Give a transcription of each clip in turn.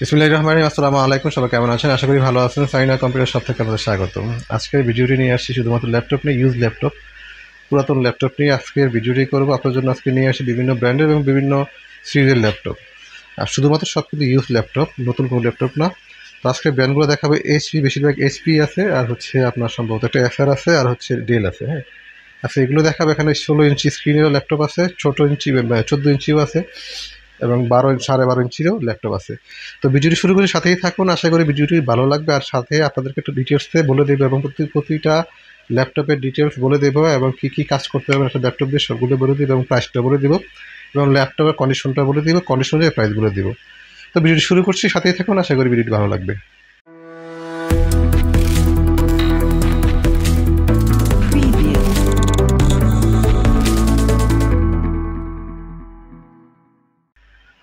বিসমিল্লাহির রহমানির রহিম। আসসালামু আলাইকুম, সবাই কেমন আছেন? আশা করি ভালো আছেন। সাইনা কম্পিউটার শপ থেকে আপনাদের স্বাগতম। আজকের ভিডিওটি নিয়ে আসছি শুধুমাত্র ল্যাপটপ নিয়ে, ইউজ ল্যাপটপ, পুরাতন ল্যাপটপ নিয়ে আজকের ভিডিওটি করবো। আপনার জন্য আজকে নিয়ে আসি বিভিন্ন ব্র্যান্ডের এবং বিভিন্ন সিরিজের ল্যাপটপ। আর শুধুমাত্র সব কিন্তু ইউজ ল্যাপটপ, নতুন কোনো ল্যাপটপ না। তো আজকে ব্র্যান্ডগুলো দেখাবে এইচপি, বেশিরভাগ এইচপি আছে, আর হচ্ছে আপনার সম্ভবত একটা এসার আছে, আর হচ্ছে ডেল আছে। হ্যাঁ, আচ্ছা, এগুলো দেখাবে। এখানে 16 ইঞ্চি স্ক্রিনেরও ল্যাপটপ আছে, ছোটো ইঞ্চি 14 ইঞ্চিও আছে, এবং 12.5 ইঞ্চিরও ল্যাপটপ আছে। তো ভিডিওটি শুরু করে সাথেই থাকুন, আশা করি ভিডিওটি ভালো লাগবে। আর সাথে আপনাদেরকে একটু ডিটেলসে বলে দেবো, এবং প্রতিটা ল্যাপটপের ডিটেলস বলে দেবো, এবং কী কী কাজ করতে হবে একটা ল্যাপটপ দিয়ে সবগুলো বলে দেবো, এবং প্রাইসটা বলে দেবো, এবং ল্যাপটপের কন্ডিশনটা বলে দেবো, কন্ডিশন অনুযায়ী প্রাইস বলে দেবো। তো ভিডিওটি শুরু করছি, সাথেই থাকুন, আশা করি ভিডিওটি ভালো লাগবে।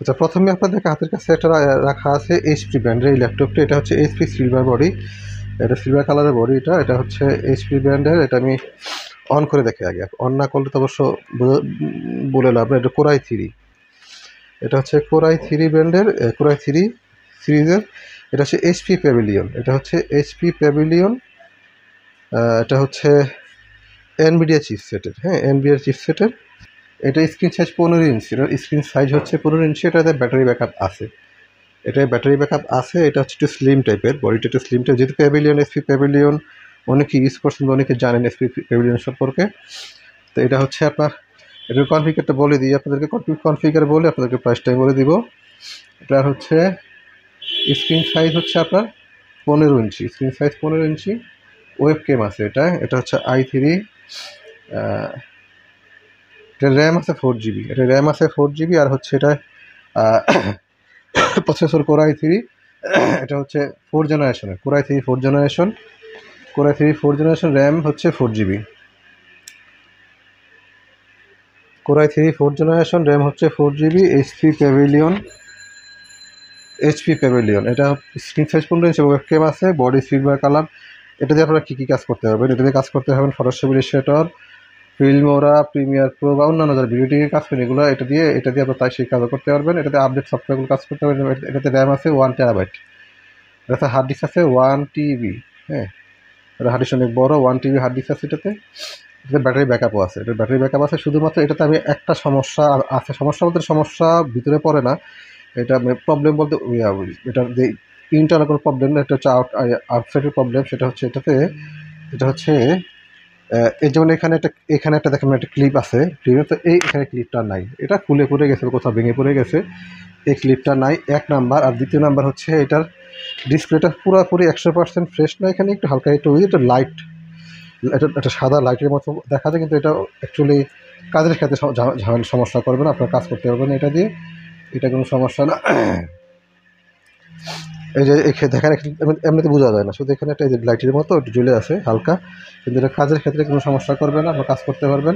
আচ্ছা, প্রথমে আপনাদের হাতের কাছে একটা রাখা আছে এইচপি ব্র্যান্ডের এই ল্যাপটপটি। এটা হচ্ছে এইচপি সিলভার বডি, এটা সিলভার কালারের বডি। এটা হচ্ছে এইচপি ব্র্যান্ডের। এটা আমি অন করে দেখি আগে, অন না করলে তো অবশ্য বলে লাভ না। এটা কোরাই 3, এটা হচ্ছে কোরাই 3 ব্র্যান্ডের, কোরাই 3 সিরিজের। এটা হচ্ছে এইচপি প্যাভিলিয়ন, এটা হচ্ছে এইচপি প্যাভিলিয়ন। এটা হচ্ছে এনভিডিয়া চিপসেটের। হ্যাঁ, এনভিডিয়া চিপসেটের। এটা স্ক্রিন সাইজ 15 ইঞ্চি, এটা স্ক্রিন সাইজ হচ্ছে 15 ইঞ্চি। এটাতে ব্যাটারি ব্যাকআপ আছে, এটায় ব্যাটারি ব্যাকআপ আছে। এটা হচ্ছে একটু স্লিম টাইপের, বডিটা একটু স্লিম টাইপ। যেহেতু প্যাভিলিয়ন, এসপি প্যাভিলিয়ন অনেকে ইউজ করছেন, অনেকে জানেন এসপি প্যাভিলিয়ন সম্পর্কে। তো এটা হচ্ছে আপনার, এটার কনফিগারটা বলে দিই আপনাদেরকে। কনফিগার বলে আপনাদেরকে প্রাইসটাই বলে দিব। এটা হচ্ছে স্ক্রিন সাইজ হচ্ছে আপনার 15 ইঞ্চি, স্ক্রিন সাইজ 15 ইঞ্চি। ওয়েব কেম আছে এটা। এটা হচ্ছে i3। এটা র্যাম আছে 4 GB, এটা র্যাম আছে 4 GB। আর হচ্ছে এটা প্রসেসর কোরাই 3। এটা হচ্ছে 4 জেনারেশনের core i 3, 4 generation, core i 3 4 generation. RAM হচ্ছে 4 GB, কোরাই 3 4 জেনারেশন, র্যাম হচ্ছে 4 GB। HP pavilion. এটা স্ক্রিন সাইজ 15 ইঞ্চি, ওয়েব ক্যাম আছে, বডি সিলভার কালার। এটা দিয়ে আপনারা কী কী কাজ করতে পারবেন? এটা দিয়ে কাজ করতে হবেন Photoshop, Illustrator, Filmora, Premiere Pro বা অন্যান্য যারা ভিডিও টিভির কাজ করেন, এগুলো এটা দিয়ে আপনার তাই সেই কাজও করতে পারবেন। এটাতে আপডেট সফটওয়্যারগুলো কাজ করতে পারবেন। এটাতে র্যাম আছে 1 TB, এটাতে হার্ড ডিস্ক আছে 1 TB। হ্যাঁ, এটা হার্ড ডিস্ক অনেক বড়, 1 TB হার্ড ডিস্ক আছে এটাতে। এটাতে ব্যাটারি ব্যাকআপও আছে, এটা ব্যাটারি ব্যাকআপ আছে। শুধুমাত্র এটাতে আমি একটা সমস্যা আছে, সমস্যা বলতে সমস্যা ভিতরে পড়ে না, এটা প্রবলেম বলতে এটার যে ইন্টারনাল কোনো প্রবলেম না, এটা হচ্ছে আউটসাইডের প্রবলেম। সেটা হচ্ছে এটাতে, এটা হচ্ছে এই যেমন এখানে একটা দেখেন একটা ক্লিপ আছে, ক্লিপে তো এখানে ক্লিপটা নাই, এটা খুলে পড়ে গেছে, কোথাও ভেঙে পড়ে গেছে, এই ক্লিপটা নাই, এক নাম্বার। আর দ্বিতীয় নাম্বার হচ্ছে এটার ডিসপ্লেটা পুরোপুরি 100% ফ্রেশ না। এখানে একটু হালকা একটু এটা লাইট, এটা একটা সাদা লাইটের মতো দেখা যায়, কিন্তু এটা অ্যাকচুয়ালি কাজের ক্ষেত্রে ঝামেলা সমস্যা করবে না, আপনার কাজ করতে পারবেন এটা দিয়ে, এটা কোনো সমস্যা না। এই যে দেখেন, এমনিতে বোঝা যায় না, শুধু এখানে একটা এই যে লাইটের মতো একটু জ্বলে আছে হালকা, কিন্তু এটা কাজের ক্ষেত্রে কোনো সমস্যা করবে না, আপনার কাজ করতে পারবেন।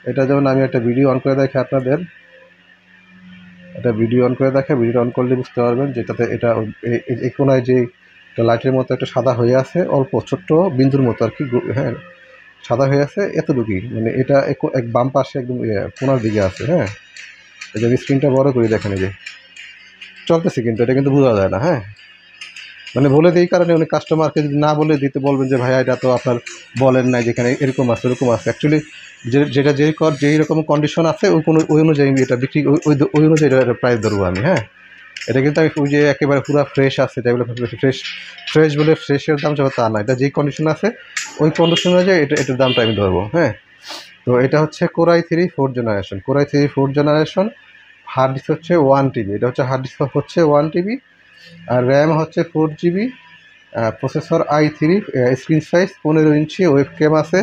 এটা যেমন আমি একটা ভিডিও অন করে দেখে আপনাদের, এটা ভিডিও অন করে দেখে, ভিডিও অন করলে বুঝতে পারবেন যেটাতে এটা এই কোনায় যে একটা লাইটের মতো একটা সাদা হয়ে আছে, অল্প ছোট্ট বিন্দুর মতো আর কি। হ্যাঁ, সাদা হয়ে আছে এতটুকুই, মানে এটা এক বাম পাশে একদম কোনার দিকে আছে। হ্যাঁ, এই যে স্ক্রিনটা বড় করে দেখেন, এই যে চলতেছে, কিন্তু এটা কিন্তু বোঝা যায় না। হ্যাঁ, মানে বলে দিই কারণে উনি কাস্টমারকে যদি না বলে দিতে বলবেন যে ভাইয়া এটা তো আপনার বলেন নাই, যেখানে এরকম আছে এরকম আছে। অ্যাকচুয়ালি যেটা যেই রকম কন্ডিশন আছে ওই অনুযায়ী এটা বিক্রি, ওই অনুযায়ী এটা প্রাইস ধরবো আমি। হ্যাঁ, এটা কিন্তু আমি ওই যে একেবারে পুরো ফ্রেশ আছে তাই বলে ফ্রেশ বলে ফ্রেশের দাম যাবে তা না, এটা যেই কন্ডিশন আছে ওই কন্ডিশন অনুযায়ী এটার দামটা আমি ধরবো। হ্যাঁ, তো এটা হচ্ছে core i 3 4 generation, core i 3 4 generation. Hard disk হচ্ছে 1 TB, এটা হচ্ছে হার্ড ডিস্ক হচ্ছে 1 TB, আর র্যাম হচ্ছে 4 GB। Processor i3, screen size 15 inch, web ক্যাম আছে,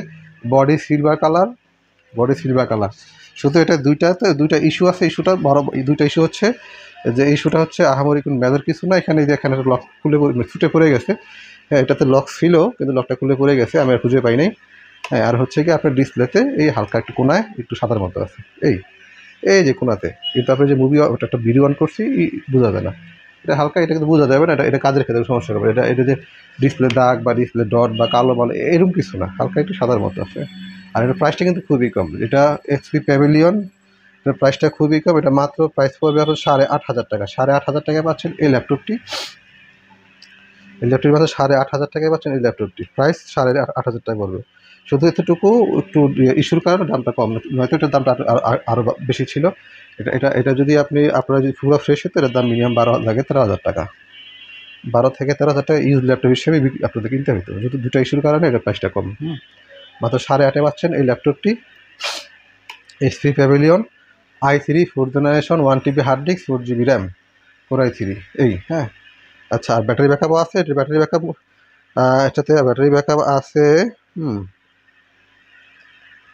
body silver colour, body silver colour. শুধু এটা দুইটা ইস্যু আছে। ইস্যুটা বড়, দুইটা ইস্যু হচ্ছে যে ইস্যুটা হচ্ছে আহামরি কোনো মেজর কিছু না। এখানে যে এখানে লক খুলে ছুটে পড়ে গেছে। হ্যাঁ, এটাতে লক ছিল কিন্তু লকটা খুলে পড়ে গেছে, আমি আর খুঁজে পাই নাই। হ্যাঁ, আর হচ্ছে কি আপনার ডিসপ্লেতে এই হালকা একটু কোনায় একটু সাদার মতো আছে, এই এই যে কোনাতে। কিন্তু আপনি যে মুভি ওটা একটা ভিডিও অন করছি বোঝা যায় না, এটা হালকা, এটা কিন্তু বোঝা যাবে না। এটা কাজের ক্ষেত্রে সমস্যা হবে। এটা যে ডিসপ্লে দাগ বা ডিসপ্লে ডট বা কালো বলে এরকম কিছু না, হালকা একটু সাদার মতো আছে। আর এটার প্রাইসটা কিন্তু খুবই কম। এটা এইচপি প্যাভিলিয়ন এটার প্রাইসটা খুবই কম, এটা মাত্র প্রাইস পড়বে আপনার 8,500 টাকা। 8,500 টাকায় পাচ্ছেন এই ল্যাপটপটি। এই ল্যাপটপটির মাত্র 8,500 টাকায় পাচ্ছেন এই ল্যাপটপটি, প্রাইস 8,500 টাকা পড়বে। শুধু এতটুকু একটু ইস্যুর কারণে দামটা কম, নয়তো এটার দামটা আরও বেশি ছিল। এটা যদি আপনারা যদি পুরো ফ্রেশ হতো এটার দাম মিনিমাম 13,000 টাকা, 12 থেকে 13,000 টাকা ইউজ ল্যাপটপ হিসেবে আপনাদের কিনতে হতো। যেহেতু দুটো ইস্যুর কারণে এটার প্রাইসটা কম। মাত্র 8,500 পাচ্ছেন এই ল্যাপটপটি। HP pavilion i3 4th generation 1 TB hard disk 4 GB RAM Core i3 এই। হ্যাঁ আচ্ছা, আর ব্যাটারি ব্যাকআপও আছে। এটার ব্যাটারি ব্যাকআপ এটাতে ব্যাটারি ব্যাকআপ আছে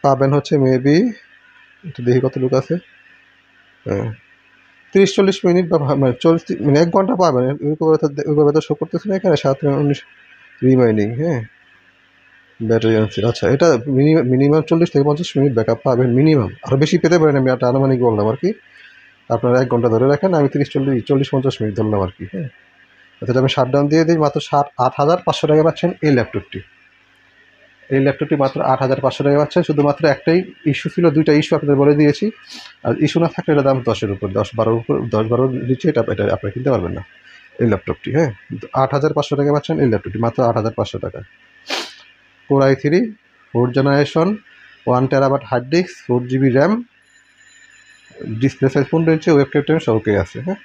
পাবেন হচ্ছে মেবি, একটু দেখি কত লোক আছে, 30-40 মিনিট বা মানে 1 ঘন্টা পাবেন। ওইভাবে তো শো করতেছে না এখানে 7-19 রিমাইনিং। হ্যাঁ ব্যাটারি আছে। আচ্ছা, এটা মিনিমাম 40 থেকে 50 মিনিট ব্যাকআপ পাবেন মিনিমাম, আরও বেশি পেতে পারেন। আমি একটা আনুমানিক বললাম আর কি, আপনারা 1 ঘন্টা ধরে রাখেন, আমি 40-50 মিনিট ধরলাম আর কি। হ্যাঁ আচ্ছা, আমি শাটডাউন দিয়ে দিই। মাত্র 8,500 টাকা পাচ্ছেন এই ল্যাপটপটি। এই ল্যাপটপটি মাত্র 8,500 টাকা পাচ্ছেন। শুধুমাত্র একটাই ইস্যু ছিল, 2টা ইস্যু আপনাদের বলে দিয়েছি। আর ইস্যু না থাকলে এটা দাম 10-এর উপর, 10-12 উপর, 10-12 নিচে এটা আপনারা কিনতে পারবেন না এই ল্যাপটপটি। হ্যাঁ 8,500 টাকা পাচ্ছেন এই ল্যাপটপটি, মাত্র 8,500 টাকা। Core i3 4th generation 1 TB hard disk 4 GB RAM, display size 15 inch, web ক্যাপটেন সব ওকে আছে। হ্যাঁ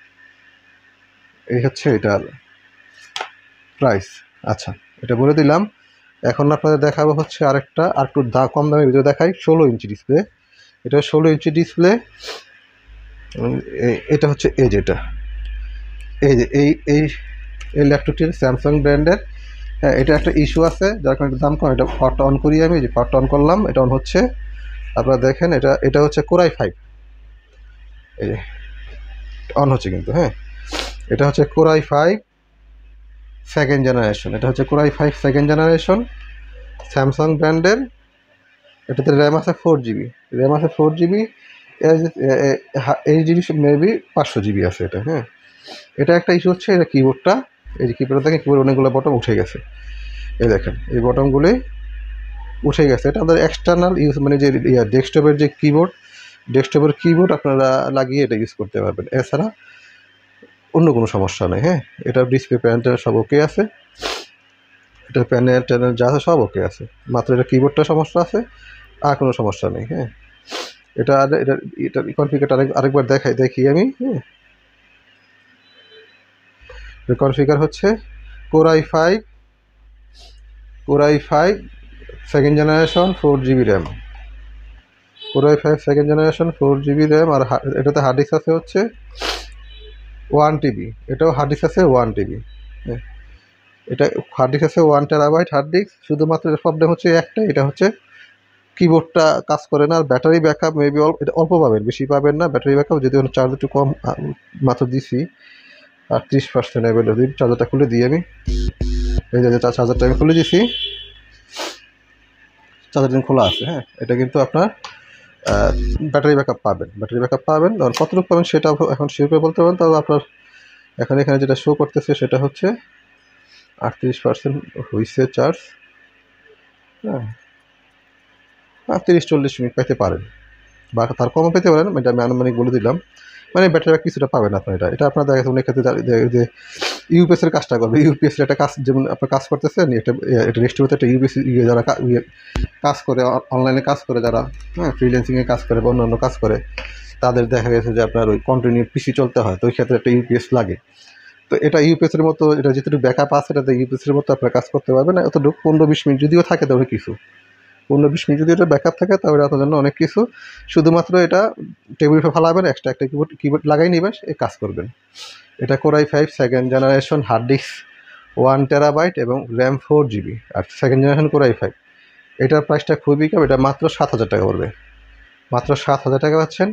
এই হচ্ছে এটার প্রাইস। আচ্ছা, এটা বলে দিলাম। এখন আপনাদের দেখাবো হচ্ছে আরেকটা, আর একটু কম দামের ভিডিও দেখাই। 16 ইঞ্চি ডিসপ্লে, এটা 16 ইঞ্চি ডিসপ্লে। এটা হচ্ছে এই যেটা, এই যে এই ল্যাপটপটির স্যামসাং ব্র্যান্ডের। হ্যাঁ এটা একটা ইস্যু আছে যার কারণে দাম কম। এটা পাওয়ারটা অন করি, আমি যে পাওয়ারটা অন করলাম, এটা অন হচ্ছে। আপনারা দেখেন এটা হচ্ছে Core i5, এই যে অন হচ্ছে কিন্তু। হ্যাঁ এটা হচ্ছে Core i5 2nd জেনারেশন, এটা হচ্ছে Core i5 2nd generation Samsung ব্র্যান্ডের। এটাতে র্যাম আছে 4 GB, র্যাম আছে 4 GB, HDD মেবি 500 GB আছে এটা। হ্যাঁ এটা একটা ইস্যু হচ্ছে, এটা কিবোর্ডটা, এই যে কিবোর্ডটা দেখেন, কিবোর্ড অনেকগুলো বটম উঠে গেছে। এই দেখেন এই বটমগুলি উঠে গেছে। এটা আমাদের এক্সটার্নাল ইউজ, মানে যে ডেস্কটপের যে কিবোর্ড, ডেস্কটপের কিবোর্ড আপনারা লাগিয়ে এটা ইউজ করতে পারবেন, এছাড়া অন্য কোনো সমস্যা নেই। হ্যাঁ এটা ডিসপ্লে প্যানেল সব ওকে আছে, এটা প্যানেল ট্যানেল যা আছে সব ওকে আছে, মাত্র এটা কিবোর্ডটা সমস্যা আছে, আর কোনো সমস্যা নেই। হ্যাঁ এটা কনফিগারটা আরেকবার দেখি আমি। হ্যাঁ কনফিগার হচ্ছে Core i5 2nd generation 4 GB RAM, Core i5 2nd generation 4 GB RAM. আর এটাতে হার্ড ডিস্ক আছে হচ্ছে 1 TB, এটাও হার্ড ডিস্ক আছে 1 TB। হ্যাঁ এটা হার্ড ডিস্ক আছে 1 TB হার্ড ডিস্ক। শুধুমাত্র প্রবলেম হচ্ছে একটা, এটা হচ্ছে কিবোর্ডটা কাজ করে না। আর ব্যাটারি ব্যাকআপ মেবি এটা অল্প পাবেন, বেশি পাবেন না ব্যাটারি ব্যাকআপ, যদি চার্জ একটু কম মাত্র দিছি 38% অ্যাভেলেবল। চার্জারটা খুলে দিই আমি, এই যে চার্জারটা আমি খুলে দিছি, চার্জারটা খোলা আছে। হ্যাঁ এটা কিন্তু আপনার ব্যাটারি ব্যাকআপ পাবেন, ব্যাটারি ব্যাকআপ পাবেন। আর কতটুকু পাবেন সেটা এখন শিওর করে বলতে পারেন। তবে আপনার এখানে যেটা শো করতেছে সেটা হচ্ছে 38% হয়েছে চার্জ। হ্যাঁ 30-40 মিনিট পেতে পারেন, বা তার কমও পেতে পারেন, এটা আমি আনুমানিক বলে দিলাম। মানে ব্যাটারি ব্যাক কিছুটা পাবেন আপনার। এটা আপনার দেখা গেছে অনেক ক্ষেত্রে যে ইউপিএসের কাজটা করবে, ইউপিএসের একটা কাজ, যেমন আপনার কাজ করতেছেন, এটা রেস্টের একটা ইউপিএস যারা কাজ করে, অনলাইনে কাজ করে যারা, হ্যাঁ ফ্রিল্যান্সিংয়ে কাজ করে বা অন্যান্য কাজ করে, তাদের দেখা গেছে যে আপনার ওই কন্টিনিউ পিসি চলতে হয়, তো ওই ক্ষেত্রে একটা ইউপিএস লাগে। তো এটা ইউপিএসের মতো, এটা যেটুকু ব্যাকআপ আছে এটাতে ইউপিএসের মতো আপনার কাজ করতে পারবেন না। অতটুকু 15-20 মিনিট যদিও থাকে তবে কিছু, 15-20 মিনিট যদি এটা ব্যাকআপ থাকে তাহলে আপনার জন্য অনেক কিছু। শুধুমাত্র এটা টেবিল ফালাবেন, এক্সট্রা একটা কিবোর্ড লাগাই নেবেন, এই কাজ করবেন। এটা Core i5 2nd generation, hard disk 1 TB এবং র্যাম 4 GB। আর 2nd জেনারেশন Core i5, এটার প্রাইসটা খুবই কম, এটা মাত্র 7,000 টাকা পড়বে, মাত্র 7,000 টাকা পাচ্ছেন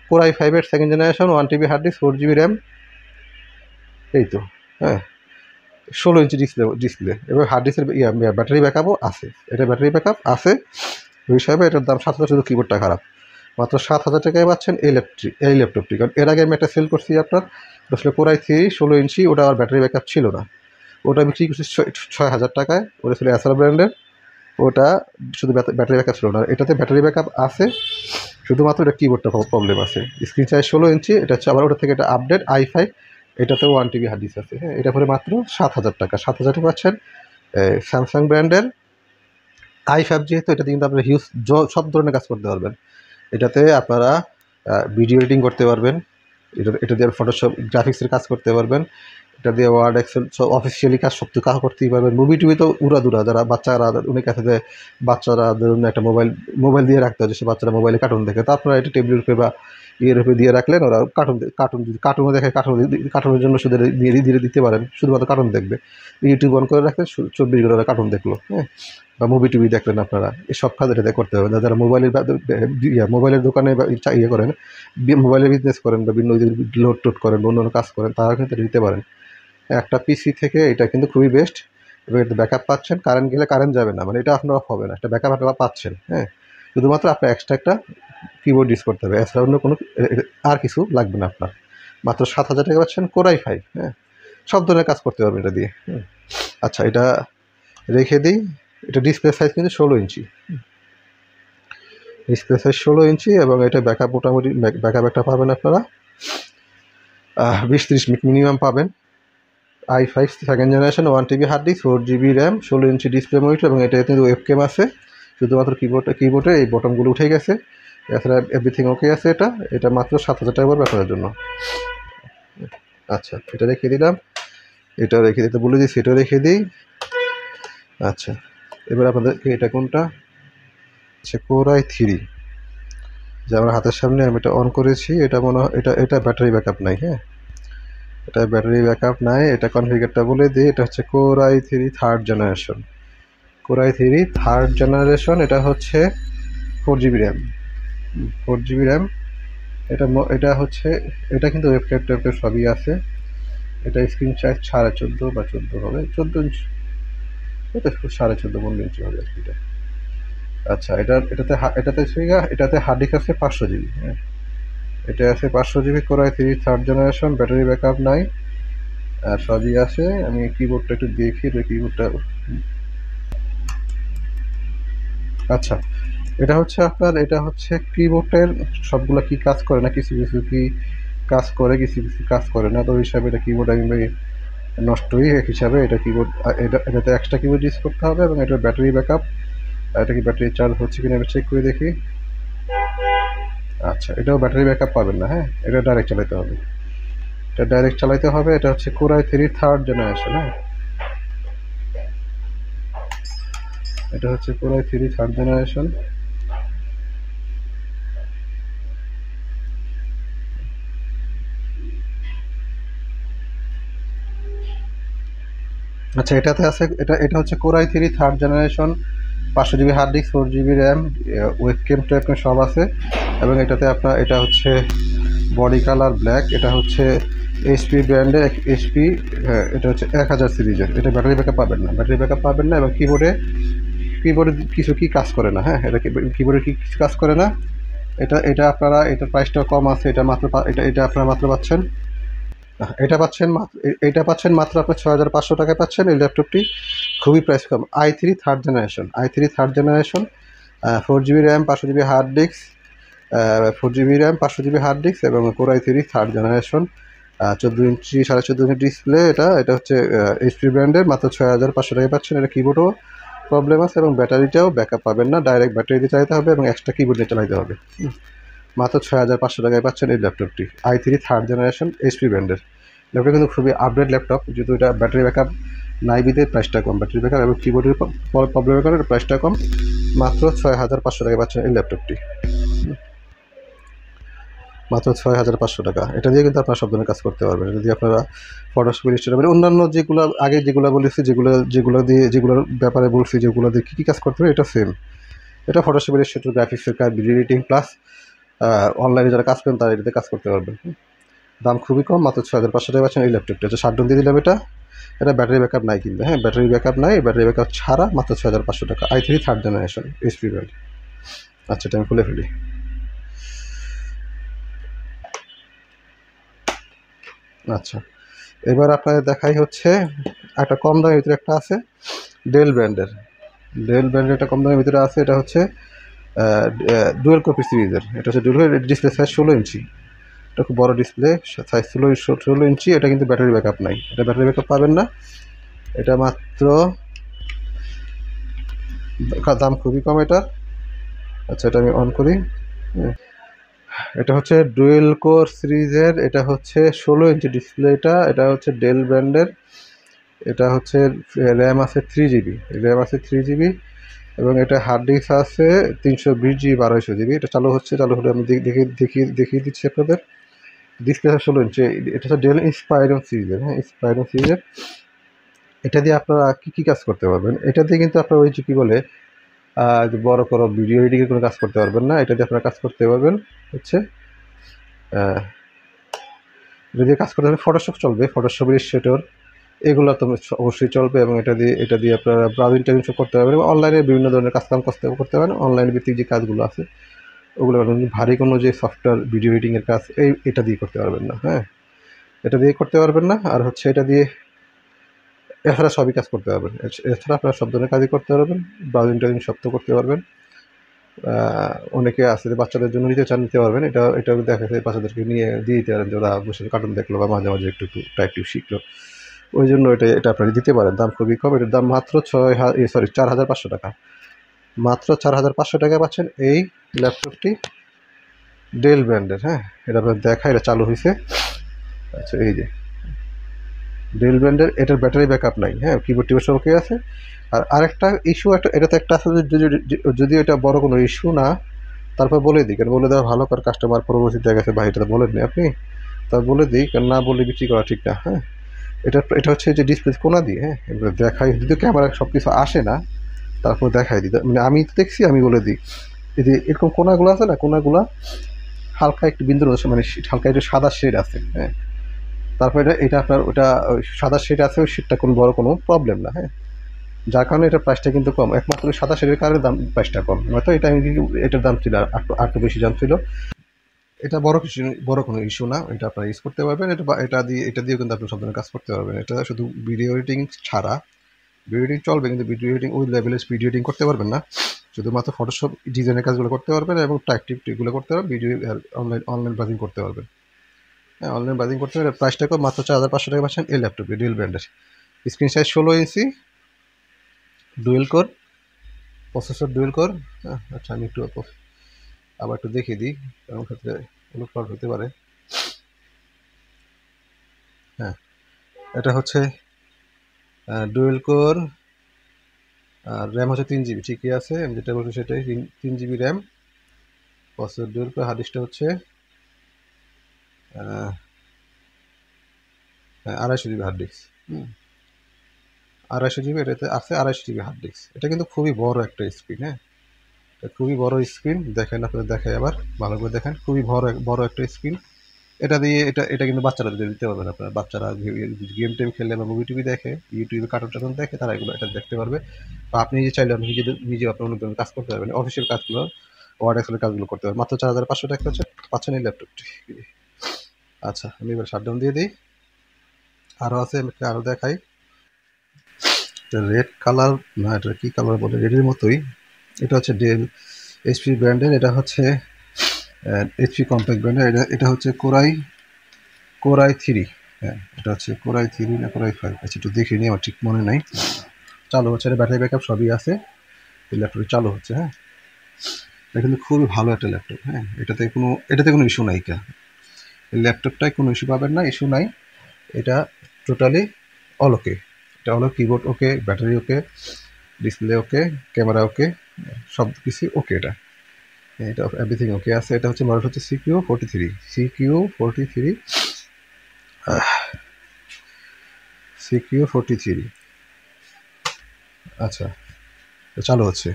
Core i5 এর 2nd generation 1 TB hard disk 4 GB RAM. এই তো। হ্যাঁ 16 ইঞ্চি ডিসপ্লে এবং হার্ড ডিস্কের ব্যাটারি ব্যাকআপও আছে, এটা ব্যাটারি ব্যাকআপ আছে। ওই হিসাবে এটার দাম 7,000, শুধু কিবোর্ডটা খারাপ। মাত্র 7,000 টাকায় পাচ্ছেন এই ল্যাপটপটি। কারণ এর আগে আমি একটা সেল করছি আপনার, আসলে Core i3 16 ইঞ্চি, ওটা আর ব্যাটারি ব্যাকআপ ছিল না, ওটা বিক্রি করছি 6,000 টাকায়। ওটা ছিল এসার ব্র্যান্ডের। ওটা শুধু ব্যাটারি ব্যাকআপ ছিল না, এটাতে ব্যাটারি ব্যাকআপ আছে, শুধুমাত্র এটা কিবোর্ডটা প্রবলেম আছে। স্ক্রিন সাইজ 16 ইঞ্চি, এটা হচ্ছে আবার ওটা থেকে এটা আপডেট i5, এটাতেও 1 TB হার্ড ডিস্ক আছে। হ্যাঁ, এটা পরে মাত্র 7,000 টাকা। 7,000 টাকা পাচ্ছেন স্যামসাং ব্র্যান্ডের i5, যেহেতু এটাতে কিন্তু আপনারা হিউজ সব ধরনের কাজ করতে পারবেন। এটাতে আপনারা ভিডিও এডিটিং করতে পারবেন, এটা দিয়ে ফটোশপ গ্রাফিক্সের কাজ করতে পারবেন, এটা দিয়ে ওয়ার্ড এক্সেল সব অফিসিয়ালি কাজ সব কাজ করতেই পারবেন। মুভি টুভি তো উড়াদুরা, যারা বাচ্চারা অনেক কাছে বাচ্চারা ধরুন একটা মোবাইল দিয়ে রাখতে হয়, যে বাচ্চারা মোবাইলে কার্টুন দেখে, তো আপনারা এটা টেবিলের উপরে বা ইয়ের উপরে দিয়ে রাখলেন, ওরা কার্টুনও দেখে, কার্টুনের জন্য শুধু দিয়ে দিতে পারেন, শুধুমাত্র কার্টুন দেখবে। ইউটিউব অন করে রাখলেন, 24 ঘন্টা কার্টুন দেখলো। হ্যাঁ, বা মুভি টুভি দেখলেন, আপনারা এসব কাজ এটাতে করতে হবে। যারা মোবাইলের দোকানে বা ইয়ে করেন, মোবাইলের বিজনেস করেন বা বিভিন্ন লোড টোড করেন বা অন্যান্য কাজ করেন, তারা কিন্তু দিতে পারেন। একটা পিসি থেকে এটা কিন্তু খুবই বেস্ট, এবং এটা ব্যাকআপ পাচ্ছেন, কারেন্ট গেলে কারেন্ট যাবে না, মানে এটা আপনার অফ হবে না, একটা ব্যাকআপ আপনারা পাচ্ছেন। হ্যাঁ, শুধুমাত্র আপনার এক্সট্রা একটা কিবোর্ড ইউজ করতে হবে, এছাড়া অন্য কোনো আর কিছু লাগবে না আপনার। মাত্র 7,000 টাকা পাচ্ছেন Core i5। হ্যাঁ, সব ধরনের কাজ করতে পারবেন এটা দিয়ে। আচ্ছা, এটা রেখে দিই। এটা ডিসপ্লে সাইজ কিন্তু 16 ইঞ্চি, ডিসপ্লে সাইজ 16 ইঞ্চি, এবং এটা ব্যাকআপ মোটামুটি ব্যাকআপ একটা পাবেন আপনারা 20-30 মিনিট মিনিমাম পাবেন। i5 second generation, 1 TB hard disk, 4 GB RAM, 16 inch display monitor, এবং এটা কিন্তু ওয়েবক্যাম আছে। শুধুমাত্র কিবোর্ডে এই বটনগুলো উঠে গেছে, এছাড়া এভরিথিং ওকে আছে। এটা মাত্র 7,000 টাকা পড়বে আপনাদের জন্য। আচ্ছা, এটা রেখে দিলাম, এটা রেখে দিতে বলে দিচ্ছি, এটা রেখে দিই। আচ্ছা, এবার আপনাদেরকে এটা কোনটা, আচ্ছা Core i3, যে আমার হাতের সামনে আমি এটা অন করেছি, এটা মনে হয় এটা ব্যাটারি ব্যাকআপ নাই। হ্যাঁ, এটা ব্যাটারি ব্যাকআপ নাই, এটা কনফিগারটা বলে দিই। এটা হচ্ছে Core i3 third generation. Core i3 third generation, এটা হচ্ছে 4 GB র্যাম, 4 GB র্যাম। এটা হচ্ছে, এটা কিন্তু ওয়েবক্যাম সবই আছে। এটা স্ক্রিন সাইজ 14.5 বা 14 হবে, 14 ইঞ্চি, এটা 14.5-15 ইঞ্চি হবে আর কি এটা। আচ্ছা, এটাতে হার্ড ডিস্ক আছে 500 GB। হ্যাঁ, এটা আছে 500 GB। Core i3 third generation, battery backup নাই, আর সবই আছে। আমি কিবোর্ডটা একটু দেখি, কিবোর্ডটা, আচ্ছা এটা হচ্ছে কিবোর্ডের সবগুলো কি কাজ করে না, কিছু কিছু কি কাজ করে, কিছু কিছু কাজ করে না, তো ওই হিসাবে এটা কিবোর্ড আমি নষ্টই এক হিসাবে এটা কিবোর্ড, এটাতে এক্সট্রা কিবোর্ড ইউজ করতে হবে। এবং এটার ব্যাটারি ব্যাকআপ, এটা কি ব্যাটারি চার্জ হচ্ছে কিনা আমি চেক করে দেখি। আচ্ছা, এটাও ব্যাটারি ব্যাকআপ পাবেন না। হ্যাঁ, এটা ডাইরেক্ট চালাতে হবে, এটা হচ্ছে Core i3 থার্ড জেনারেশন। হ্যাঁ, এটা হচ্ছে Core i3 থার্ড জেনারেশন। আচ্ছা, এটাতে আছে, এটা হচ্ছে Core i3 third generation, 500 GB hard disk, 4 GB RAM, webcam টেবক্যাম সব আছে। এবং এটাতে আপনার, এটা হচ্ছে বডি কালার ব্ল্যাক, এটা হচ্ছে HP ব্র্যান্ডের, HP। এটা হচ্ছে 1000 সিরিজের। এটা ব্যাটারি ব্যাকআপ পাবেন না, এবং কিবোর্ডে কিছু কি কাজ করে না। হ্যাঁ, এটা কিবোর্ডে কিছু কাজ করে না। এটা আপনারা, এটার প্রাইসটা কম আছে, এটা মাত্র এটা আপনারা মাত্র পাচ্ছেন, এটা পাচ্ছেন মাত্র আপনার 6,500 টাকায় পাচ্ছেন এই ল্যাপটপটি। খুবই প্রাইস কম। i3 third generation, 4 GB RAM, 500 GB hard disk, 4 GB RAM, 500 GB hard disk, এবং Core i3 third generation, 14 inch 14.5 inch display. এটা হচ্ছে HP ব্র্যান্ডের, মাত্র 6,500 টাকায় পাচ্ছেন। এটা কিবোর্ডও প্রবলেম আছে, এবং ব্যাটারিটাও ব্যাকআপ পাবেন না, ডাইরেক্ট ব্যাটারি দিয়ে চালাতে হবে, এবং এক্সট্রা কিবোর্ড দিয়ে চালাতে হবে। মাত্র 6,500 টাকায় পাচ্ছেন এই ল্যাপটপটি, i3 থার্ড জেনারেশন, HP ব্র্যান্ডের। ল্যাপটপ কিন্তু খুবই আপডেট ল্যাপটপ, যেহেতু এটা ব্যাটারি ব্যাকআপ নাই বিধে প্রাইসটা কম, ব্যাটারি ব্যাকআপ এবং কিবোর্ডের প্রবলেমের কারণে প্রাইসটা কম। মাত্র 6,500 টাকায় পাচ্ছেন এই ল্যাপটপটি, মাত্র 6,500 টাকা। এটা দিয়ে কিন্তু আপনারা সব ধরনের কাজ করতে পারবেন। এটা দিয়ে আপনারা ফটোশপ ইলাস্ট্রেটর, অন্যান্য যেগুলো বলেছি, যেগুলোর ব্যাপারে বলছি, যেগুলো দিয়ে কী কাজ করতে হবে, এটা সেম। এটা ফটোশপ ইলাস্ট্রেটর, গ্রাফিক্সের কাজ, ভিডিও এডিটিং প্লাস অনলাইনে যারা কাজ করেন তারা এটাতে কাজ করতে পারবেন। দাম খুবই কম, মাত্র 6,500 টাকা পাচ্ছেন এই ল্যাপটপটা। হচ্ছে শাটডাউন দিয়ে দিলাম এটা ব্যাটারি ব্যাকআপ নাই কিন্তু। হ্যাঁ, ব্যাটারি ব্যাকআপ ছাড়া মাত্র 6,500 টাকা, i3 third generation, HP brand. আচ্ছা, এটা আমি খুলে ফেলি। আচ্ছা, এবার আপনাদের দেখাই হচ্ছে একটা কম দামের ভিতরে একটা আছে ডেল ব্র্যান্ডের। ডেল ব্র্যান্ডের একটা কম দামের ভিতরে আছে, এটা হচ্ছে ডুয়েল কপি সিরিজের। এটা হচ্ছে ডুয়েল, ডিসপ্লে সাইজ 16 ইঞ্চি। এটা খুব বড় ডিসপ্লে, সাইজ 16 ইঞ্চি। এটা কিন্তু ব্যাটারি ব্যাকআপ নাই, এটা ব্যাটারি ব্যাকআপ পাবেন না। এটা মাত্র দাম খুবই কম এটার। আচ্ছা, এটা আমি অন করি। এটা হচ্ছে ডুয়েল কোর সিরিজের, এটা হচ্ছে 16 ইঞ্চি ডিসপ্লে। এটা হচ্ছে ডেল ব্র্যান্ডের। এটা হচ্ছে র্যাম আছে 3 জিবি, র্যাম আছে 3 জিবি, এবং এটা হার্ড ডিস্ক আছে 320 জিবি 256 জিবি। এটা চালু হচ্ছে, চালু হলে আমি দেখিয়ে দিচ্ছি আপনাদের। ডিসপ্লে 16 ইঞ্চি। এটা হচ্ছে ডেল ইন্সপাইরন সিরিজের, হ্যাঁ, ইন্সপাইরন সিরিজের। এটা দিয়ে আপনারা কী কাজ করতে পারবেন? এটা দিয়ে কিন্তু আপনার ওই যে কী বলে বড় কোনো ভিডিও এডিটিংয়ের কোনো কাজ করতে পারবেন না। এটা দিয়ে আপনারা কাজ করতে পারবেন হচ্ছে এটা দিয়ে কাজ করতে পারবেন ফটোশপ চলবে, ফটোশপ, ইলাস্ট্রেটর, এগুলো তো অবশ্যই চলবে। এবং এটা দিয়ে আপনারা ব্রাউজিং টাউজিং সব করতে পারবেন এবং অনলাইনে বিভিন্ন ধরনের কাজকাম করতে পারেন। অনলাইন ভিত্তিক যে কাজগুলো আছে ওগুলো ভারী কোনো যে সফটওয়্যার ভিডিও এডিটিংয়ের কাজ এটা দিয়ে করতে পারবেন না, হ্যাঁ, এটা দিয়ে করতে পারবেন না। আর হচ্ছে এটা দিয়ে এছাড়া সবই কাজ করতে পারবেন। এছাড়া আপনারা সব ধরনের কাজই করতে পারবেন, ব্রাউজিং টাউজিং সব তো করতে পারবেন। অনেকে আছে যে বাচ্চাদের জন্য নিতে পারবেন। এটা দেখা যায় বাচ্চাদেরকে নিয়ে দিয়ে দিতে পারেন, যে ওরা বসে কার্টুন দেখলো বা মাঝে মাঝে একটু টাইপ শিখলো, ওই জন্য এটা আপনারা দিতে পারেন। দাম খুবই কম, এটার দাম মাত্র 4,500 টাকা। মাত্র 4,500 টাকায় পাচ্ছেন এই ল্যাপটপটি, ডেল ব্র্যান্ডের। হ্যাঁ, এটা আপনার এটা চালু হয়েছে। আচ্ছা, এই যে ডেল ব্র্যান্ডের, এটার ব্যাটারি ব্যাকআপ নাই, হ্যাঁ, কিবোর্ড টিবোর্ড সব ওকে আছে। আর আরেকটা ইস্যু এটাতে একটা আছে, যদি এটা বড় কোনো ইস্যু না, তারপর বলে দিই, কারণ বলে দেওয়া ভালো, কারণ কাস্টমার পরবর্তীতে গেছে ভাই এটা বলেননি আপনি, তা বলে দিই, কারণ না বলে বিক্রি করা ঠিক না। হ্যাঁ, এটা হচ্ছে যে ডিসপ্লে কোনা দিয়ে, হ্যাঁ, এবার দেখাই, যদিও ক্যামেরা সব কিছু আসে না, তারপর দেখাই দিই, মানে আমি তো দেখছি, আমি বলে দিই। এই যে এরকম কোনাগুলো আছে না, কোনাগুলা হালকা একটু বিন্দু মানে হালকা একটু সাদা শেড আছে, হ্যাঁ, তারপর এটা আপনার ওটা সাদা শেড আছে, ওই শেডটা কোনো বড় কোনো প্রবলেম না, হ্যাঁ, যার কারণে এটার প্রাইসটা কিন্তু কম, একমাত্র সাদা শেডের কারণে প্রাইসটা কম। হয়তো এটার দাম ছিল একটু বেশি দাম ছিল। এটা বড় কোনো ইস্যু না, এটা আপনারা ইউজ করতে পারবেন। এটা দিয়েও কিন্তু আপনি সব ধরনের কাজ করতে পারবেন। এটা শুধু ভিডিও এডিটিং ছাড়া, ভিডিও এডিটিং চলবে, কিন্তু ভিডিও এডিটিং ওই লেভেলের ভিডিও এডিটিং করতে পারবেন না। শুধুমাত্র ফটোশপ ডিজাইনের কাজগুলো করতে পারবেন এবং এগুলো করতে পারবেন, ভিডিও অনলাইন ব্রাউজিং করতে পারবেন। হ্যাঁ, অনলাইন ব্রাউজিং করতে পারবেন। প্রাইসটা মাত্র 4,500 টাকা পাচ্ছেন এই ল্যাপটপে, ডেল ব্র্যান্ডের। Screen size 16 inch, dual core processor, dual core. হ্যাঁ, আচ্ছা, আমি আবার একটু দেখিয়ে দিই, কারণ ক্ষেত্রে উলটপালট হতে পারে। হ্যাঁ, এটা হচ্ছে ডুয়েল কোর, আর র্যাম হচ্ছে 3 জিবি, ঠিকই আছে, আমি যেটা বলছি সেটাই, 3 GB RAM. Processor dual core, hard ডিস্কটা হচ্ছে 250 জিবি হার্ড ডিস্ক। 250 জিবি, এটাতে আছে 250 জিবি হার্ড ডিস্ক। এটা কিন্তু খুবই বড় একটা স্ক্রিন, হ্যাঁ, এটা খুবই বড় স্ক্রিন। দেখেন, আপনাদের দেখাই আবার ভালো করে দেখেন, খুবই বড় একটা স্ক্রিন। এটা দিয়ে এটা কিন্তু বাচ্চারা দিতে পারবেন আপনার, বাচ্চারা গেম টেম খেলে বা মুভি টুভি দেখে, ইউটিউবে কার্টুন টার্টুন দেখে, তারা এটা দেখতে পারবে। বা আপনি নিজে চাইলে আপনি নিজে আপনার অন্য কাজ করতে পারবেন, অফিসিয়াল কাজগুলো, ওয়ার্ড এক্সেলের কাজগুলো করতে পারবেন। মাত্র 4,500 টাকা হচ্ছে পাচ্ছেন এই ল্যাপটপটি। আচ্ছা, আমি এবার শাটডাউন দিয়ে দিই। আরও আছে, আমি আরও দেখাই। রেড কালার না, এটা কী কালার বলে, রেডের মতোই। এটা হচ্ছে ডেল এইচপি ব্র্যান্ডের, এটা হচ্ছে এইচপি কম্প্যাক্ট ব্র্যান্ডের। এটা হচ্ছে কোরাই 3। হ্যাঁ, এটা হচ্ছে কোরাই 3 না কোরাই 5, আচ্ছা একটু দেখে নিই, আমার ঠিক মনে নাই। চালু হচ্ছে, এটা ব্যাটারি ব্যাকআপ সবই আছে, এই ল্যাপটপে চালু হচ্ছে। হ্যাঁ, এটা কিন্তু খুবই ভালো একটা ল্যাপটপ। হ্যাঁ, এটাতে কোনো ইস্যু নাই, এই ল্যাপটপটায় কোনো ইস্যু পাবেন না, ইস্যু নাই। এটা টোটালি অল ওকে। এটা হলো keyboard okay, battery okay, display okay, camera okay, সব কিছু ওকে। এটা এভরিথিং ওকে আছে। এটা হচ্ছে মডেল হচ্ছে CQ43। আচ্ছা, চালু হচ্ছে।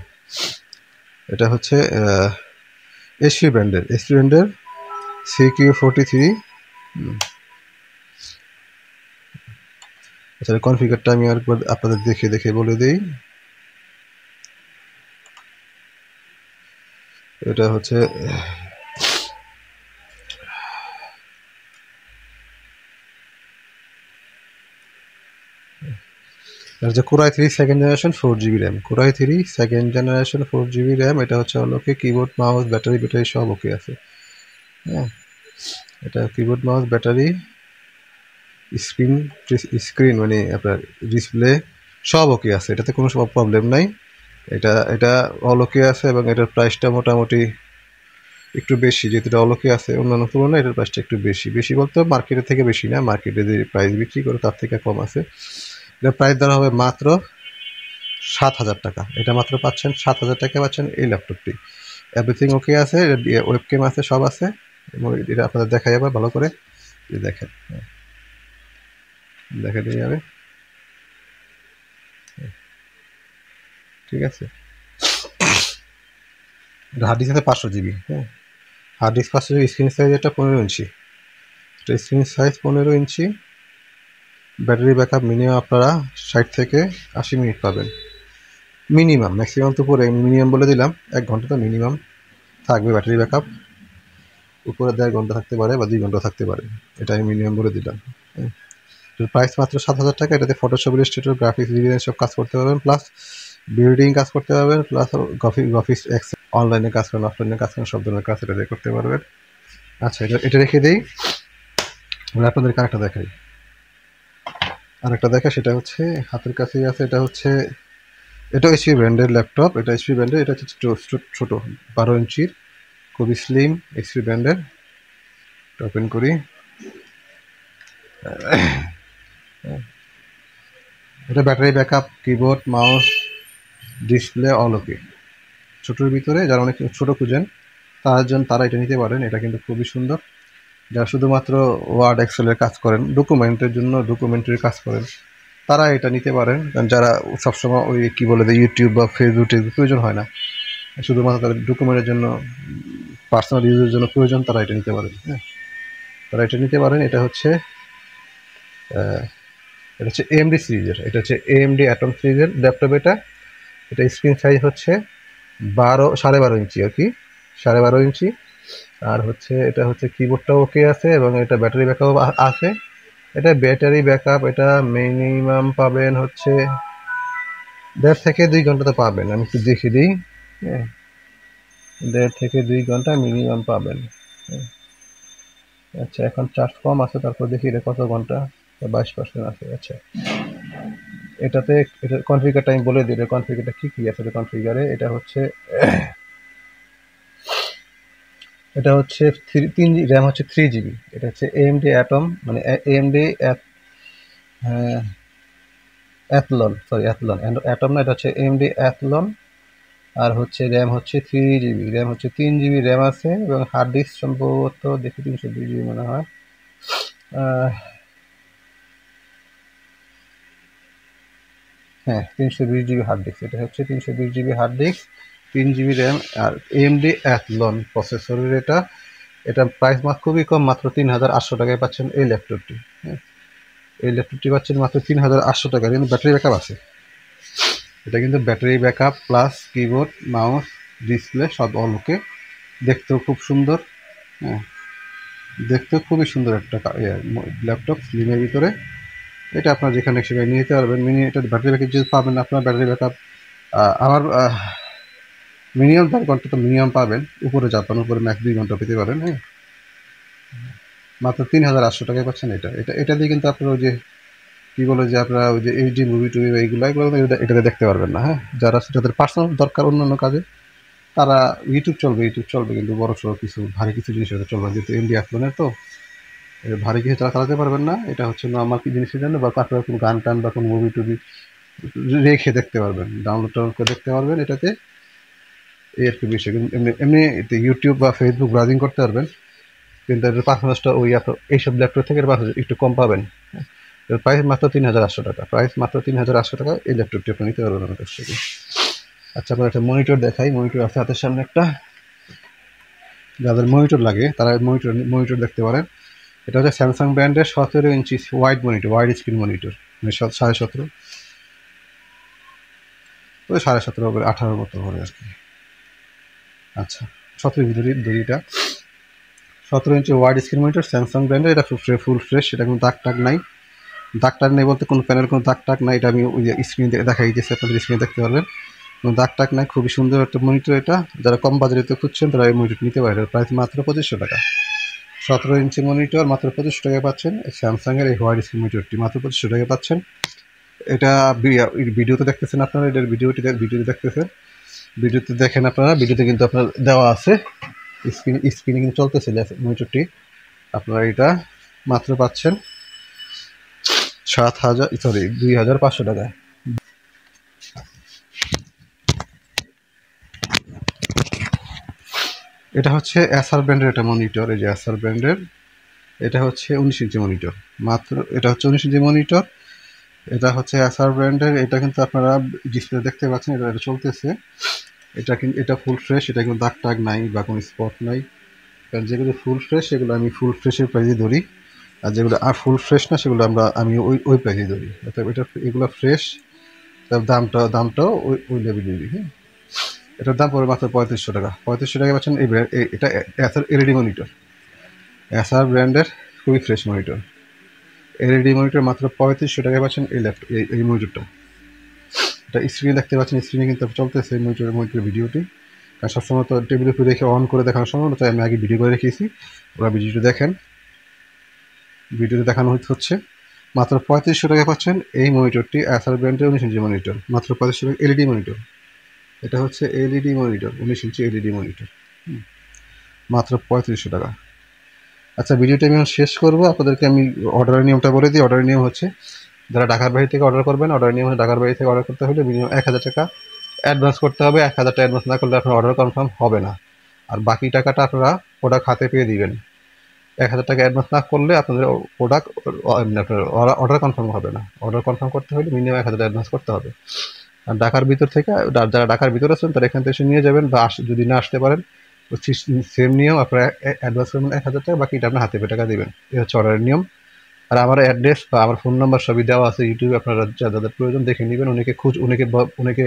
এটা হচ্ছে এসপি ব্র্যান্ডের CQ43। আচ্ছা, কনফিগারটা আমি আরেকবার আপনাদের দেখে বলে দিই। এটা হচ্ছে এটা হচ্ছে core i 3 second generation 4 GB RAM, core i 3 second generation 4 GB RAM. এটা হচ্ছে হলো কি কিবোর্ড মাউস ব্যাটারি ব্যাটারি সব ওকে আছে। হ্যাঁ, এটা keyboard mouse battery screen screen মানে আপনার ডিসপ্লে সব ওকে আছে, এটাতে কোনো সব প্রবলেম নাই। এটা অল ওকে আছে এবং এটার প্রাইসটা মোটামুটি একটু বেশি, যেহেতু এটা অল ওকে আছে অন্যান্য তুলনায় এটার প্রাইসটা একটু বেশি। বেশি বলতে মার্কেটের থেকে বেশি না, মার্কেটে যে প্রাইস বিক্রি করে তার থেকে কম আছে। এটার প্রাইস ধরা হবে মাত্র 7,000 টাকা। এটা মাত্র পাচ্ছেন 7,000 টাকা পাচ্ছেন এই ল্যাপটপটি। এভরিথিং ওকে আছে, ওয়েবক্যাম আছে, সব আছে এবং এটা আপনাদের দেখাই যাবে ভালো করে। দেখেন, দেখা দিয়ে যাবে, ঠিক আছে। হার্ড ডিস্ক আছে 500 জিবি। হ্যাঁ, hard disk 500 GB, screen size এটা 15 ইঞ্চি, এটা screen size 15 inch. Battery backup minimum আপনারা 60 থেকে 80 মিনিট পাবেন মিনিমাম, ম্যাক্সিমাম তো পরে মিনিমাম বলে দিলাম, 1 ঘন্টা তো মিনিমাম থাকবে ব্যাটারি ব্যাকআপ। উপরে 1.5 ঘন্টা থাকতে পারে বা 2 ঘন্টা থাকতে পারে, এটা আমি মিনিমাম বলে দিলাম। প্রাইস মাত্র 7,000 টাকা। এটাতে ফটোশপ, ইলাস্ট্রেটর, গ্রাফিক্স ডিজাইন সব কাজ করতে পারবেন, প্লাস বিল্ডিং কাজ করতে পারবেন, প্লাস গ্রাফিক্স অনলাইনে কাজ করেন, অফলাইনে কাজ করেন, সব ধরনের কাজ এটা দিয়ে করতে পারবেন। আচ্ছা, এটা রেখে দিই, আমরা আপনাদেরকে আরেকটা দেখাই। সেটা হচ্ছে হাতের কাছেই আছে, এটা হচ্ছে এটা এইচপি ব্র্যান্ডের ল্যাপটপ, এটা এইচপি ব্র্যান্ডের, এটা হচ্ছে ছোট 12 ইঞ্চির, খুবই স্লিম, এইচপি ব্র্যান্ডের। ওপেন করি, এটা battery backup, keyboard mouse display all ওকে। ছোটোর ভিতরে যারা অনেক ছোটো খুঁজেন তারা এটা নিতে পারেন। এটা কিন্তু খুবই সুন্দর। যারা শুধুমাত্র ওয়ার্ড এক্সেলের কাজ করেন, ডকুমেন্টের জন্য ডকুমেন্টারি কাজ করেন, তারা এটা নিতে পারেন। যারা সবসময় ওই কী বলে ইউটিউব বা ফেসবুকে প্রয়োজন হয় না, শুধুমাত্র তাদের ডকুমেন্টের জন্য, পার্সোনাল ইউজের জন্য প্রয়োজন, তারা এটা নিতে পারেন। হ্যাঁ, তারা এটা নিতে পারেন। এটা হচ্ছে এএমডি সিরিজের, এটা হচ্ছে এএমডি অ্যাটম সিরিজের ল্যাপটপ। এটা স্ক্রিন সাইজ হচ্ছে 12.5 ইঞ্চি আর কি, 12.5 ইঞ্চি। আর হচ্ছে এটা হচ্ছে কিবোর্ডটাও ওকে আছে এবং এটা ব্যাটারি ব্যাকআপ আছে। এটা ব্যাটারি ব্যাকআপ এটা মিনিমাম পাবেন হচ্ছে 1.5 থেকে 2 ঘন্টা তো পাবেন। আমি একটু দেখে দিই। হ্যাঁ, 1.5 থেকে 2 ঘন্টা মিনিমাম পাবেন। আচ্ছা, এখন চার্জ কম আছে, তারপর দেখি এটা কত ঘন্টা, 22% আছে। আচ্ছা, এটাতে এটা কনফিগারটা আমি বলে দিই, কনফিগারটা কী আছে কনফিগারে। এটা হচ্ছে র্যাম হচ্ছে 3 জিবি। এটা হচ্ছে এএমডি অ্যাটম, মানে AMD Athlon, sorry Athlon, atom না, এটা হচ্ছে এএমডি অ্যাথলন। আর হচ্ছে র্যাম হচ্ছে 3 জিবি, র্যাম হচ্ছে 3 জিবি র্যাম আছে এবং হার্ড ডিস্ক সম্ভবত দেখি 320 জিবি মনে হয়। হ্যাঁ, 320 জিবি হার্ড ডিস্ক। এটা হচ্ছে 320 GB hard disk, 3 GB RAM আর এএমডি অ্যাথলন প্রসেসরের। এটা প্রাইস খুবই কম, মাত্র 3,800 টাকায় পাচ্ছেন এই ল্যাপটপটি। হ্যাঁ, এই ল্যাপটপটি পাচ্ছেন মাত্র 3,800 টাকা। কিন্তু ব্যাটারি ব্যাকআপ আছে, এটা কিন্তু battery backup plus keyboard mouse display সব অল ওকে। দেখতেও খুব সুন্দর। হ্যাঁ, দেখতেও খুবই সুন্দর একটা ল্যাপটপ, স্লিমের ভিতরে। এটা আপনার যেখানে সেখানে নিয়ে যেতে পারবেন। এটা ব্যাটারি ব্যাকআপ যদি পাবেন, আপনার ব্যাটারি ব্যাকআপ আমার মিনিমাম 4 ঘন্টা তো মিনিমাম পাবেন, উপরে যাবেন, উপরে ম্যাক্স 2 ঘন্টা পেতে পারেন। হ্যাঁ, মাত্র 3,800 টাকায় পাচ্ছেন এটা দিয়ে কিন্তু আপনার ওই যে কী বলে যে আপনারা ওই যে এইচডি মুভি টুভি এগুলো এটাতে দেখতে পারবেন না। হ্যাঁ, যাদের পার্সোনাল দরকার অন্যান্য কাজে, তারা ইউটিউব চলবে, কিন্তু বড় সড়ো ভারী কিছু জিনিস হতে চলবে, যেহেতু এমডি অ্যাপলনের তো ভারী কিছু চালাতে পারবেন না। এটা হচ্ছে নর্মাল কি জিনিসের জন্য, বা আপনারা কোনো গান টান বা কোনো মুভি টুভি রেখে দেখতে পারবেন, ডাউনলোড করে দেখতে পারবেন এটাতে। এই আর কি বিষয়। কিন্তু এমনি ইউটিউব বা ফেসবুক ব্রাউজিং করতে পারবেন, কিন্তু এর পারফরমেন্সটা এইসব ল্যাপটপ থেকে একটু কম পাবেন। এর প্রাইস মাত্র 3,800 টাকা, এই ল্যাপটপটি আপনি নিতে পারবেন আমার কাছ থেকে। আচ্ছা, আপনার একটা মনিটর দেখাই। মনিটর আছে হাতের সামনে একটা, যাদের মনিটর লাগে তারা মনিটর দেখতে পারেন। এটা হচ্ছে স্যামসাং ব্র্যান্ডের 17 ইঞ্চি ওয়াইড স্ক্রিন মনিটর, মানে 17.5, ওই 17.5 হবে, 18 মতো হবে আর কি। আচ্ছা, 17 ইঞ্চি দড়িটা, 17 ইঞ্চি ওয়াইড স্ক্রিন মনিটর স্যামসাং ব্র্যান্ডের। এটা ফুল ফ্রেশ, এটা কোনো দাগ টাগ নাই। দাগ টাগ নেই বলতে কোনো প্যানেল কোনো দাগ টাগ নাই, এটা আমি ওই যে স্ক্রিনে দেখাই দিয়েছি, আপনাদের স্ক্রিনে দেখতে পারবেন কোনো দাগ টাগ নাই। খুবই সুন্দর একটা মনিটর এটা, যারা কম বাজারে খুঁজছেন তারা এই মনিটর নিতে পারেন। প্রাইস মাত্র 2500 টাকা। 17 ইঞ্চি মনিটর মাত্র 2500 টাকায় পাচ্ছেন। স্যামসাংয়ের এই হোয়াইট স্ক্রিন মনিটরটি মাত্র 2500 টাকায় পাচ্ছেন। এটা ভিডিওতে দেখতেছেন আপনারা, এটার ভিডিওতে দেখতেছেন, ভিডিওতে দেখেন আপনারা, ভিডিওতে কিন্তু আপনার দেওয়া আছে, স্ক্রিনে কিন্তু চলতেছে মনিটরটি। আপনারা এটা মাত্র পাচ্ছেন 2500 টাকায়। এটা হচ্ছে এসআর ব্র্যান্ডের একটা মনিটর, এই যে এসআর ব্র্যান্ডের, এটা হচ্ছে 19 ইঞ্চি মনিটর মাত্র, এটা হচ্ছে 19 ইঞ্চি মনিটর, এটা হচ্ছে এসআর ব্র্যান্ডের। এটা কিন্তু আপনারা ডিসপ্লে দেখতে পাচ্ছেন, এটা চলতেছে, এটা কিন্তু এটা ফুল ফ্রেশ, এটা কিন্তু দাগ টাগ নাই বা কোনো স্পট নাই। কারণ যেগুলো ফুল ফ্রেশ সেগুলো আমি ফুল ফ্রেশের প্রাইজে ধরি, আর যেগুলো আর ফুল ফ্রেশ না সেগুলো আমি ওই প্রাইজে ধরি। অর্থাৎ এটা এগুলো ফ্রেশ, তার দামটাও ওই লেভেলে দিই। হ্যাঁ, এটার দাম পড়বে মাত্র 3500 টাকা। 3500 টাকা পাচ্ছেন এটা এসআর এলইডি মনিটর, এসআর ব্র্যান্ডের খুবই ফ্রেশ মনিটর। এলইডি মনিটর মাত্র 3500 টাকায় পাচ্ছেন এই মনিটরটা। এটা স্ক্রিনে দেখতে পাচ্ছেন, স্ক্রিনে কিন্তু চলতেছে মনিটরের ভিডিওটি। কারণ সবসময় তো টেবিলের উপরে রেখে অন করে দেখানোর সময় তাই আমি আগে ভিডিও করে রেখেছি, ওরা ভিডিওটি দেখেন। ভিডিওতে দেখানো হচ্ছে মাত্র 3500 টাকায় পাচ্ছেন এই মনিটরটি, এসআর ব্র্যান্ডের 19 ইঞ্চি মনিটর মাত্র 3500 টাকা। এলইডি মনিটর, এটা হচ্ছে LED monitor, 19 inch LED monitor মাত্র 3500 টাকা। আচ্ছা, ভিডিওটা আমি শেষ করবো, আপনাদেরকে আমি অর্ডারের নিয়মটা বলে দিই। অর্ডারের নিয়ম হচ্ছে, যারা ঢাকার বাইরে থেকে অর্ডার করবেন, অর্ডারের নিয়ম হচ্ছে ঢাকার বাইরে থেকে অর্ডার করতে হলে মিনিমাম 1000 টাকা অ্যাডভান্স করতে হবে। 1000 টাকা অ্যাডভান্স না করলে আপনার অর্ডার কনফার্ম হবে না, আর বাকি টাকাটা আপনারা প্রোডাক্ট হাতে পেয়ে দিবেন। 1000 টাকা অ্যাডভান্স না করলে আপনাদের প্রোডাক্ট আপনার অর্ডার কনফার্ম হবে না। অর্ডার কনফার্ম করতে হলে মিনিমাম 1000 টাকা অ্যাডভান্স করতে হবে। আর ঢাকার ভিতর থেকে, যারা ঢাকার ভিতরে আছেন তারা এখান থেকে এসে নিয়ে যাবেন, বা যদি না আসতে পারেন সেম নিয়ম, আপনারা অ্যাডভান্স করবেন 1000 টাকা, বাকিটা আপনার হাতে পেয়ে টাকা দিবেন। এই হচ্ছে অর্ডারের নিয়ম। আর আমার অ্যাড্রেস বা আমার ফোন নাম্বার সবই দেওয়া আছে ইউটিউবে, আপনারা যাদের প্রয়োজন দেখে নেবেন। অনেকে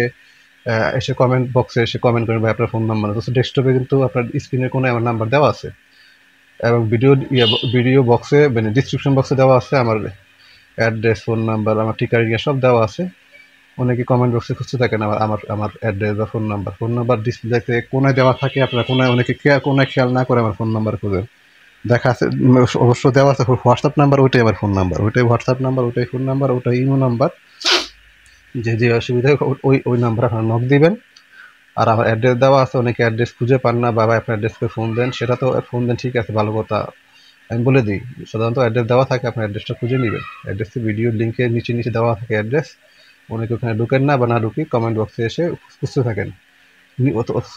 এসে কমেন্ট বক্সে এসে কমেন্ট করেন ভাই আপনার ফোন নাম্বার, তো ডেস্কটপে কিন্তু আপনার স্ক্রিনের কোনায় আমার নাম্বার দেওয়া আছে, এবং ভিডিও বক্সে মানে ডিসক্রিপশন বক্সে দেওয়া আছে আমার অ্যাড্রেস, ফোন নাম্বার, আমার ঠিকানা সব দেওয়া আছে। অনেকে কমেন্ট বক্সে খুঁজতে থাকেন আমার অ্যাড্রেস বা ফোন নাম্বার ডিসপ্লেতে কোনায় দেওয়া থাকে, আপনারা অনেকে কোনায় খেয়াল না করে আমার ফোন নাম্বার খুঁজেন। দেখা আছে অবশ্য দেওয়া আছে হোয়াটসঅ্যাপ নাম্বার, ওইটাই আমার ফোন নাম্বার, ওইটাই হোয়াটসঅ্যাপ নাম্বার, ওইটাই ফোন নাম্বার, ওইটাই ইমো নাম্বার। যে অসুবিধা ওই নাম্বার আপনারা নক দিবেন। আর আমার অ্যাড্রেস দেওয়া আছে, অনেকে অ্যাড্রেস খুঁজে পান না, বাবা আপনার অ্যাড্রেসকে ফোন দেন, সেটা তো ফোন দেন ঠিক আছে, ভালো কথা, আমি বলে দিই। সাধারণত অ্যাড্রেস দেওয়া থাকে, আপনার অ্যাড্রেসটা খুঁজে নেবেন। অ্যাড্রেসে ভিডিও লিঙ্কের নিচে দেওয়া থাকে অ্যাড্রেস, অনেকে ওখানে ঢুকেন না বা না ঢুকি কমেন্ট বক্সে এসে খুঁজতে থাকেন।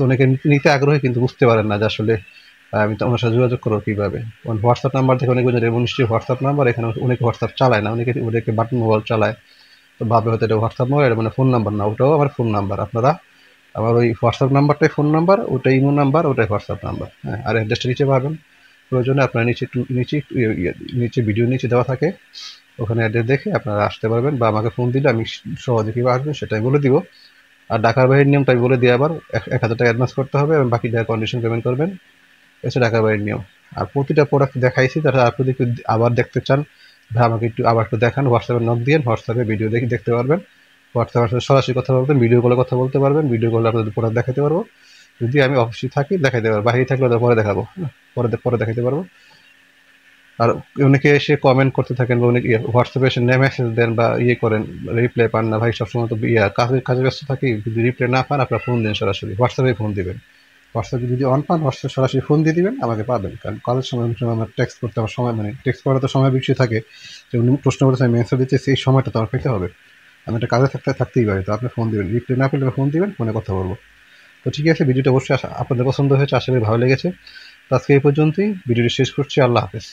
অনেকে নিতে আগ্রহী কিন্তু বুঝতে পারেন না যে আসলে আমি তো ওনার সাথে যোগাযোগ করবো কীভাবে। হোয়াটসঅ্যাপ নাম্বার থেকে অনেকে নিশ্চয়ই হোয়াটসঅ্যাপ নাম্বার, এখানে অনেকে হোয়াটসঅ্যাপ চালায় না, ওদেরকে বাটন মোবাইল চালায়, তো ভাবে হয়তো এটা হোয়াটসঅ্যাপ মোবাইল, মানে ফোন নাম্বার না, ওটাও আমার ফোন নাম্বার। আপনারা আমার ওই হোয়াটসঅ্যাপ নাম্বারটাই ফোন নাম্বার, ওটাই ইমো নাম্বার, ওটাই হোয়াটসঅ্যাপ নাম্বার। হ্যাঁ, আর অ্যাড্রেসটা নিচে পাবেন, প্রয়োজনে আপনার নিচে ভিডিও নিচে দেওয়া থাকে, ওখানে অ্যাড্রেস দেখে আপনারা আসতে পারবেন, বা আমাকে ফোন দিলে আমি সহজে কীভাবে আসবেন সেটাই বলে দিব। আর ঢাকার বাইরের নিয়মটা আমি বলে দিই আবার, 1000 টাকা অ্যাডভান্স করতে হবে এবং বাকি টাকা কন্ডিশন পেমেন্ট করবেন, এসে ঢাকার বাইরের নিয়ম। আর প্রতিটা প্রোডাক্ট দেখাইছি, তারা আপনি যদি আবার দেখতে চান ভাই আমাকে আবার একটু দেখান, হোয়াটসঅ্যাপে নক দিয়ে হোয়াটসঅ্যাপে ভিডিও দেখতে পারবেন। হোয়াটসঅ্যাপের সাথে সরাসরি কথা বলবেন, ভিডিও কলে কথা বলতে পারবেন, ভিডিও কলে আপনাদের প্রোডাক্ট দেখাতে পারবো। যদি আমি অফিসে থাকি দেখাইতে পারবো, বাইরে থাকলে ওদের পরে দেখাবো, পরে দেখাতে পারবো। আর অনেকে এসে কমেন্ট করতে থাকেন বা অনেকে হোয়াটসঅ্যাপে এসে মেসেজ দেন বা করেন, রিপ্লাই পান না, ভাই সবসময় তো কাজে ব্যস্ত থাকি, যদি রিপ্লাই না পান আপনারা ফোন দেন, সরাসরি হোয়াটসঅ্যাপে ফোন দিবেন। হোয়াটসঅ্যাপে যদি অন পান হোয়াটসঅ্যাপে সরাসরি ফোন দিয়ে দিবেন, আমাকে পাবেন। কারণ কাজের সময় আমার টেক্সট করতে আমার সময়, মানে টেক্সট করার তো সময় বেশি থাকে, যে উনি প্রশ্ন করেছে আমি অ্যান্সার দিচ্ছি, সেই সময়টা তো আমার পেতে হবে। আমি একটা কাজে থাকতেই পারি, তো আপনি ফোন দিবেন, রিপ্লাই না পেলে ফোন দিবেন, ফোনে কথা বলবো। তো ঠিক আছে, ভিডিওটা অবশ্যই আপনাদের পছন্দ হয়েছে, আশা করি ভালো লেগেছে। তো আজকে এই পর্যন্তই, ভিডিওটি শেষ করছি। আল্লাহ হাফেজ।